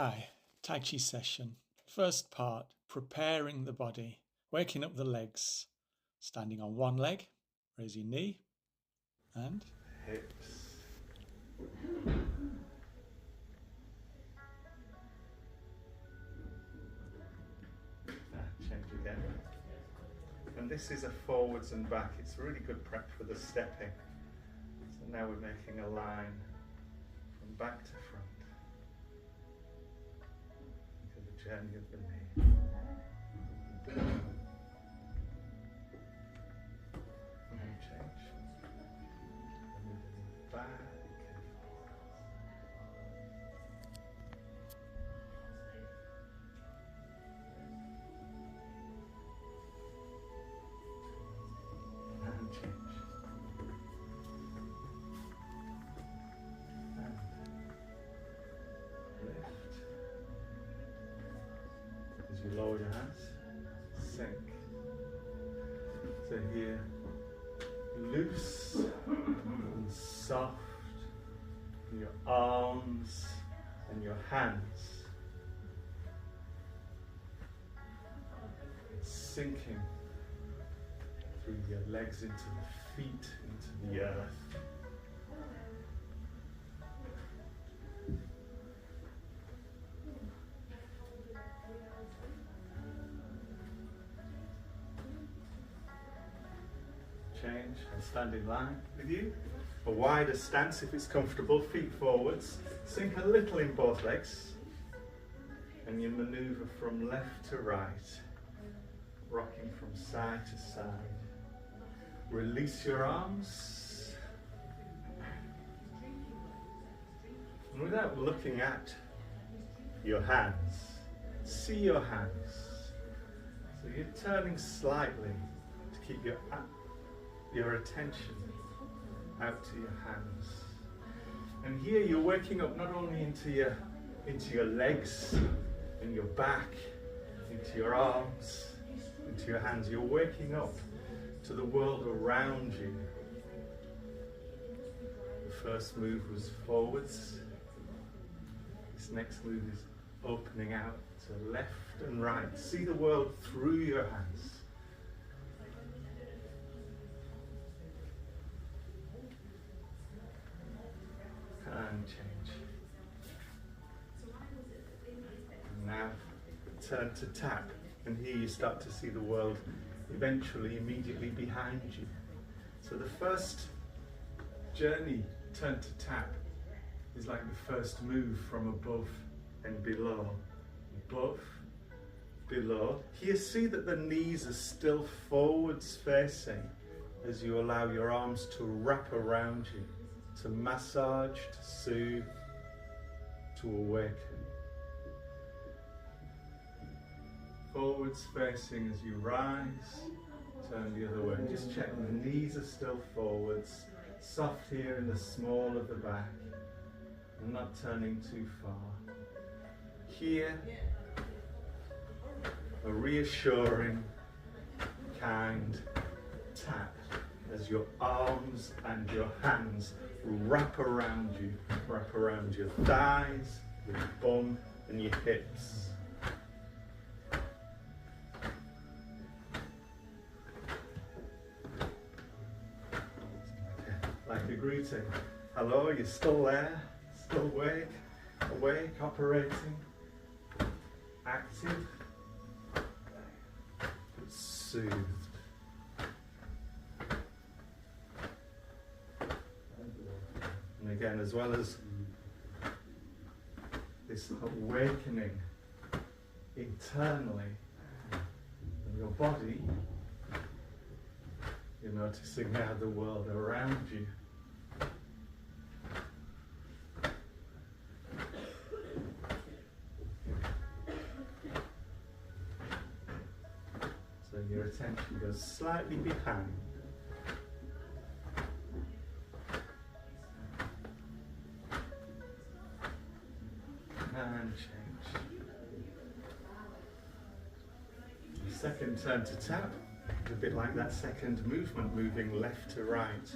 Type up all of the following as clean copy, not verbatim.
Hi, Tai Chi session. First part, preparing the body, waking up the legs. Standing on one leg, raise your knee and hips. Change again. And this is a forwards and back. It's really good prep for the stepping. So now we're making a line from back to front. Think of the journey of the knee. And change. And moving back and and change. And lift. As you lower your hands, sink. So here, loose and soft in your arms and your hands. Sinking through your legs into the feet, into the earth. Change and stand in line with you. A wider stance if it's comfortable, feet forwards. Sink a little in both legs. And you maneuver from left to right, rocking from side to side. Release your arms. And without looking at your hands, see your hands. So you're turning slightly to keep your attention out to your hands. And here you're working up not only into your legs and your back, into your arms, into your hands, you're waking up to the world around you. The first move was forwards. This next move is opening out to left and right. See the world through your hands. And change. And now turn to tap, and here you start to see the world eventually immediately behind you. So the first journey, turn to tap, is like the first move from above and below. Above, below. Here see that the knees are still forwards facing as you allow your arms to wrap around you, to massage, to soothe, to awaken. Forwards facing as you rise, turn the other way. Just check the knees are still forwards, soft here in the small of the back, and not turning too far. Here, a reassuring, kind tap as your arms and your hands wrap around your thighs, your bum and your hips. Like a greeting. Hello, you're still there, still awake, operating, active, but soothed. And again, as well as this awakening internally in your body, you're noticing now the world around you. So your attention goes slightly behind. And change. The second turn to tap, a bit like that second movement, moving left to right.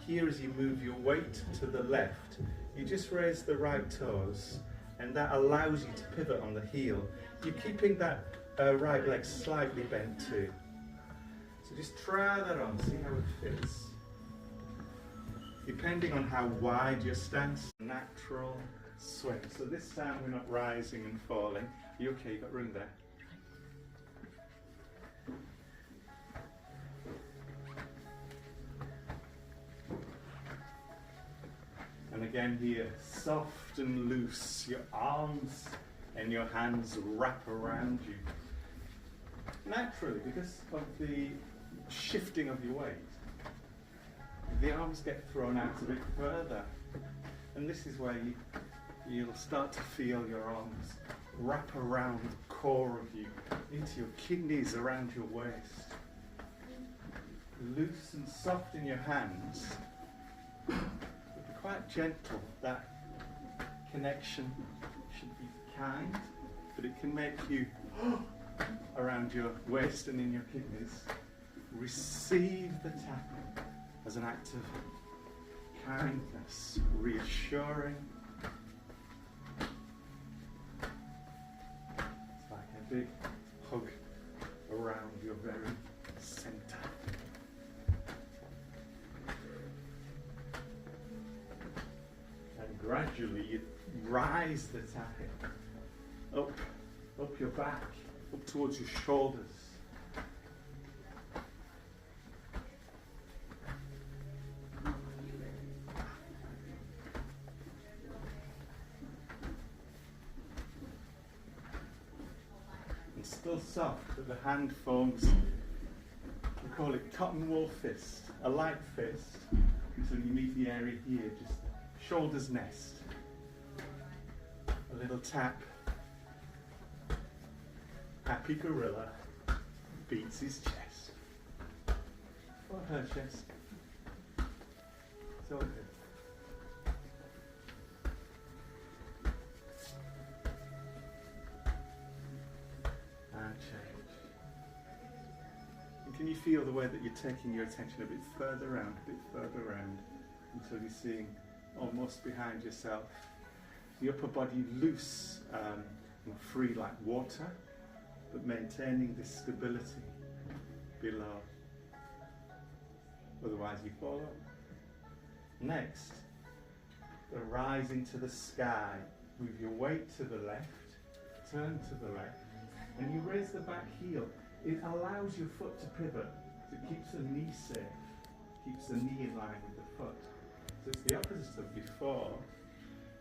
Here as you move your weight to the left, you just raise the right toes and that allows you to pivot on the heel. You're keeping that right leg slightly bent too. So just try that on, see how it fits. Depending on how wide your stance, natural swing. So this time we're not rising and falling. You okay? You got room there? And again here, soft and loose. Your arms and your hands wrap around you. Naturally, because of the shifting of your weight, the arms get thrown out a bit further. And this is where you'll start to feel your arms wrap around the core of you, into your kidneys, around your waist. Loose and soft in your hands, but be quite gentle. That connection should be kind, but it can make you around your waist and in your kidneys. Receive the tapping as an act of kindness, reassuring. It's like a big hug around your very center. And gradually you rise the tapping up your back, up towards your shoulders. Still soft, but the hand forms, we call it cotton wool fist, a light fist, until you meet the area here, just shoulders nest. A little tap. Happy gorilla beats his chest. Or her chest. It's all good. Change. And can you feel the way that you're taking your attention a bit further around, until you're seeing almost behind yourself. The upper body loose and free like water, but maintaining this stability below. Otherwise you fall up. Next, the rise into the sky. Move your weight to the left, turn to the left, and you raise the back heel. It allows your foot to pivot. So it keeps the knee safe, keeps the knee in line with the foot. So it's the opposite of before.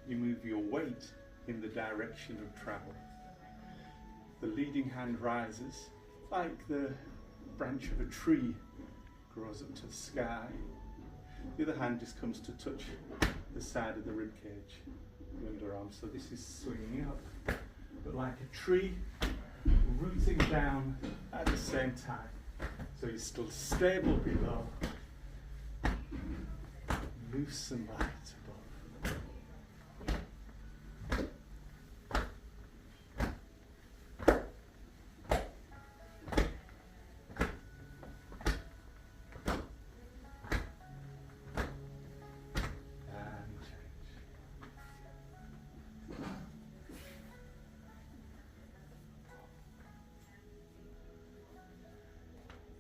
You move your weight in the direction of travel. The leading hand rises like the branch of a tree grows up to the sky. The other hand just comes to touch the side of the rib cage, the underarm. So this is swinging up, but like a tree, rooting down at the same time. So you're still stable below, loose and light above. And change.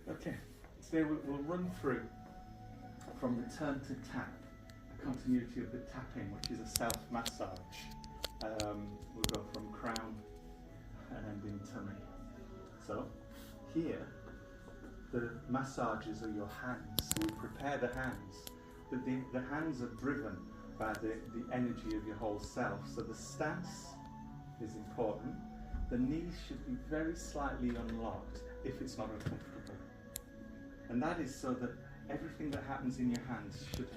Okay, so we'll run through from return to tap, a continuity of the tapping, which is a self-massage. We'll go from crown and end in tummy. So here, the massages are your hands. So we prepare the hands, but the hands are driven by the energy of your whole self. So the stance is important. The knees should be very slightly unlocked if it's not uncomfortable. And that is so that everything that happens in your hands should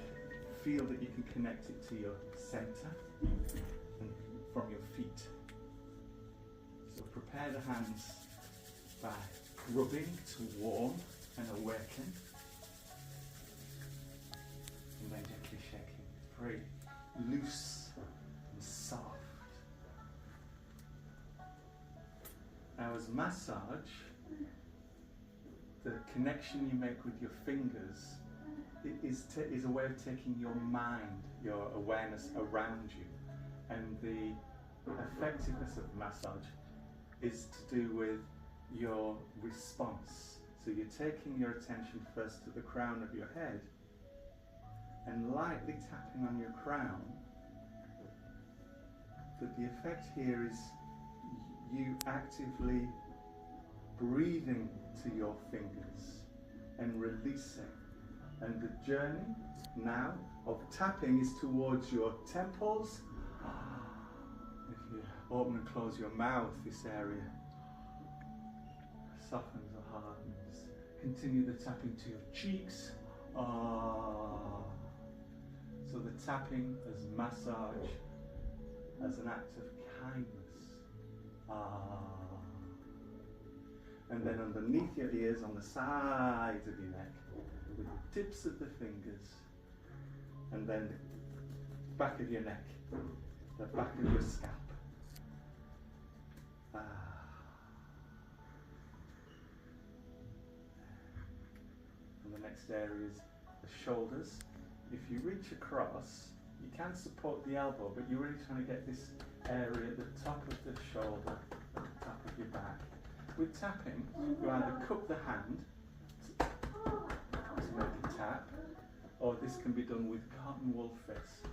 feel that you can connect it to your center and from your feet. So prepare the hands by rubbing to warm and awaken, and then gently shaking. Very loose and soft. Now as massage, the connection you make with your fingers is a way of taking your mind, your awareness around you, and the effectiveness of massage is to do with your response. So you're taking your attention first to the crown of your head and lightly tapping on your crown, but the effect here is you actively breathing to your fingers and releasing. And the journey now of tapping is towards your temples. If you open and close your mouth, this area softens or hardens. Continue the tapping to your cheeks. So the tapping as massage, as an act of kindness. And then underneath your ears, on the sides of your neck, with the tips of the fingers, and then the back of your neck, the back of your scalp. And the next area is the shoulders. If you reach across, you can support the elbow, but you're really trying to get this area at the top of the shoulder, at the top of your back. With tapping, you either cup the hand to make a tap, or this can be done with cotton wool fists.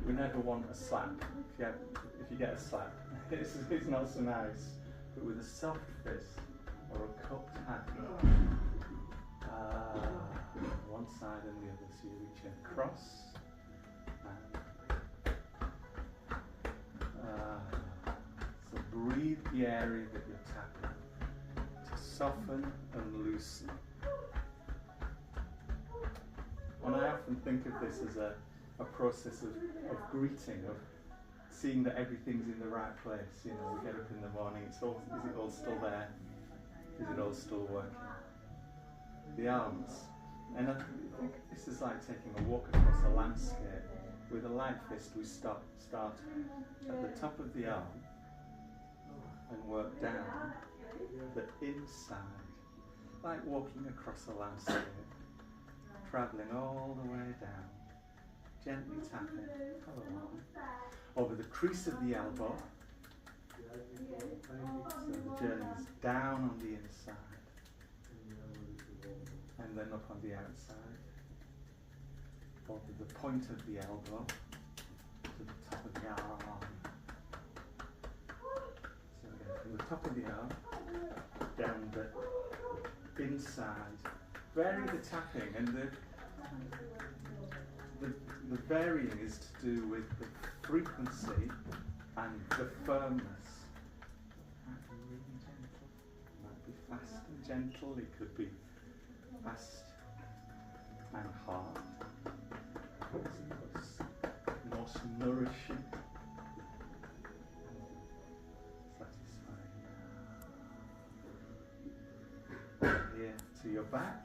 We never want a slap. If you get a slap, it's not so nice. But with a soft fist or a cupped hand, one side and the other, so you reach across and so breathe the area that you're tapping to soften and loosen. And I often think of this as a process of greeting, of seeing that everything's in the right place. You know, we get up in the morning, is it all still there? Is it all still working? The arms. And I think this is like taking a walk across a landscape. With a light fist, we start at the top of the arm and work down the inside, like walking across a landscape, travelling all the way down, gently tapping along over the crease of the elbow. So the journey is down on the inside and then up on the outside, over the point of the elbow to the top of the arm. So again, from the top of the arm down the inside. Vary the tapping, and the varying is to do with the frequency and the firmness. Might be really gentle, might be fast and gentle, it could be fast and hard. It's most nourishing, satisfying. Here to your back.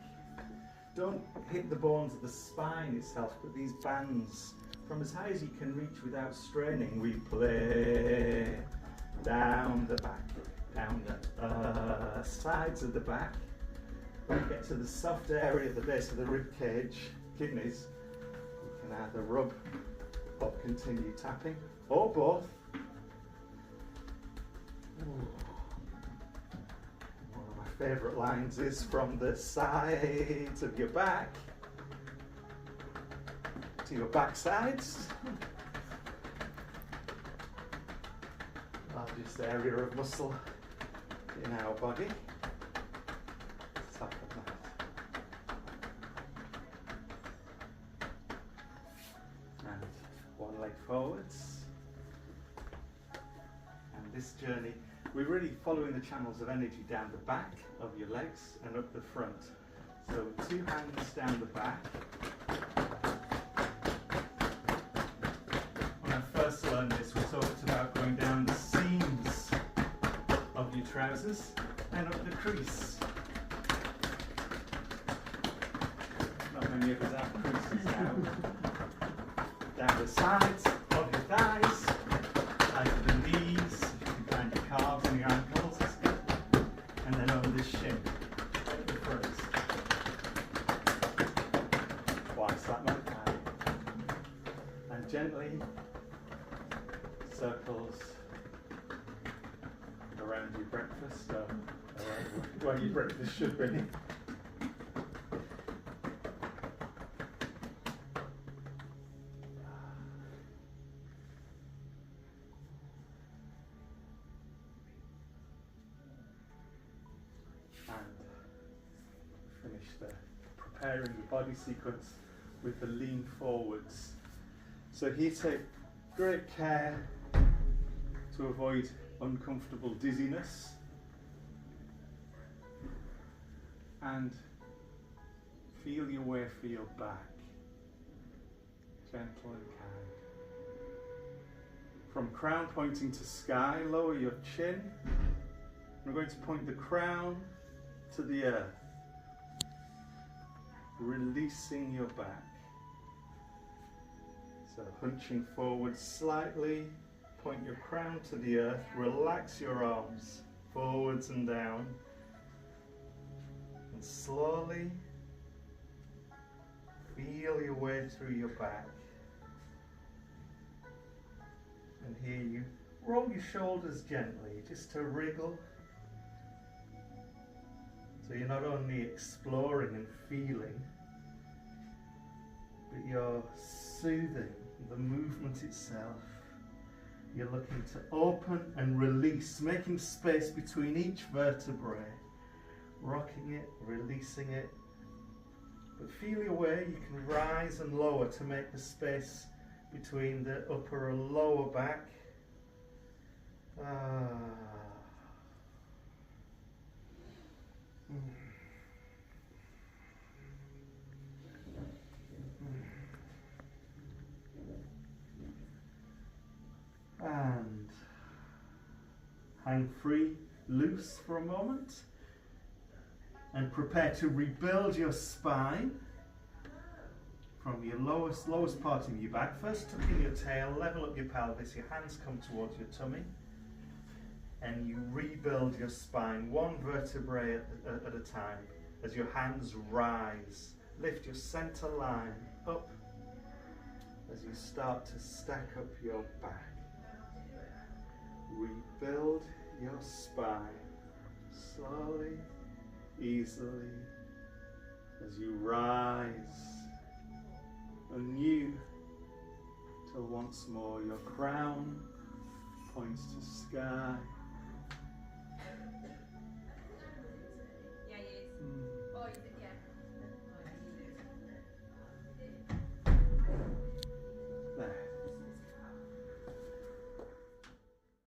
Don't hit the bones of the spine itself, but these bands from as high as you can reach without straining. We play down the back, down the sides of the back. When you get to the soft area at the base of the rib cage, kidneys, you can either rub or continue tapping, or both. One of my favourite lines is from the sides of your back to your back sides. Largest area of muscle in our body. Top of that. And one leg forwards. And this journey, we're really following the channels of energy down the back of your legs and up the front. So 2 hands down the back. When I first learned this, we talked about going down the seams of your trousers and up the crease. Not many of us have creases now. Down the sides of your thighs, sides of the knees, you can find your calves and your ankles, that's good. And then over the shin, the first. Twice that much. And gently circles around your breakfast, around where your breakfast should be. Finish the preparing the body sequence with the lean forwards. So here take great care to avoid uncomfortable dizziness and feel your way for your back, gentle and kind. From crown pointing to sky, lower your chin. We're going to point the crown to the earth, releasing your back. So hunching forward slightly, point your crown to the earth, relax your arms forwards and down, and slowly feel your way through your back. And here you roll your shoulders gently, just to wriggle. So you're not only exploring and feeling, but you're soothing the movement itself. You're looking to open and release, making space between each vertebrae, rocking it, releasing it. But feel your way, you can rise and lower to make the space between the upper and lower back. And hang free, loose for a moment, and prepare to rebuild your spine from your lowest part of your back. First tuck in your tail, level up your pelvis, your hands come towards your tummy, and you rebuild your spine one vertebrae at a time as your hands rise. Lift your center line up as you start to stack up your back. Rebuild your spine slowly, easily, as you rise anew till once more your crown points to sky.